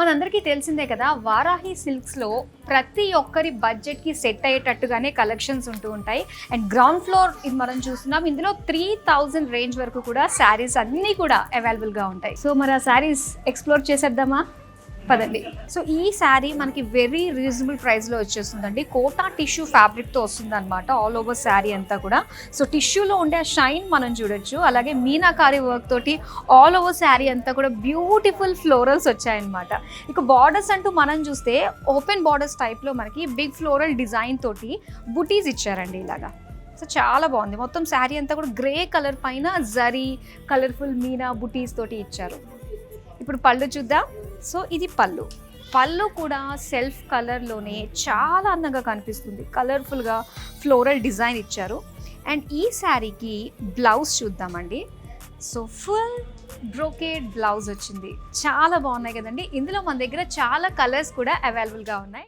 మనందరికీ తెలిసిందే కదా, వారాహి సిల్క్స్లో ప్రతి ఒక్కరి బడ్జెట్కి సెట్ అయ్యేటట్టుగానే కలెక్షన్స్ ఉంటూ ఉంటాయి. అండ్ గ్రౌండ్ ఫ్లోర్ ఇది మనం చూస్తున్నాం. ఇందులో 3000 రేంజ్ వరకు కూడా శారీస్ అన్నీ కూడా అవైలబుల్గా ఉంటాయి. సో మరి ఆ శారీస్ ఎక్స్ప్లోర్ చేసేద్దామా, పదండి. సో ఈ శారీ మనకి వెరీ రీజనబుల్ ప్రైస్లో వచ్చేస్తుందండి. కోటా టిష్యూ ఫ్యాబ్రిక్తో వస్తుంది అనమాట ఆల్ ఓవర్ శారీ అంతా కూడా. సో టిష్యూలో ఉండే ఆ షైన్ మనం చూడొచ్చు. అలాగే మీనాకారి వర్క్ తోటి ఆల్ ఓవర్ శారీ అంతా కూడా బ్యూటిఫుల్ ఫ్లోరల్స్ వచ్చాయన్నమాట. ఇక బార్డర్స్ అంటూ మనం చూస్తే ఓపెన్ బార్డర్స్ టైప్లో మనకి బిగ్ ఫ్లోరల్ డిజైన్ తోటి బుటీస్ ఇచ్చారండి ఇలాగా. సో చాలా బాగుంది. మొత్తం శారీ అంతా కూడా గ్రే కలర్ పైన జరీ కలర్ఫుల్ మీనా బుటీస్ తోటి ఇచ్చారు. ఇప్పుడు పళ్ళు చూద్దాం. సో ఇది పళ్ళు కూడా సెల్ఫ్ కలర్లోనే చాలా అందంగా కనిపిస్తుంది. కలర్ఫుల్గా ఫ్లోరల్ డిజైన్ ఇచ్చారు. అండ్ ఈ శారీకి బ్లౌజ్ చూద్దామండి. సో ఫుల్ బ్రోకేడ్ బ్లౌజ్ వచ్చింది. చాలా బాగున్నాయి కదండి. ఇందులో మన దగ్గర చాలా కలర్స్ కూడా అవైలబుల్గా ఉన్నాయి.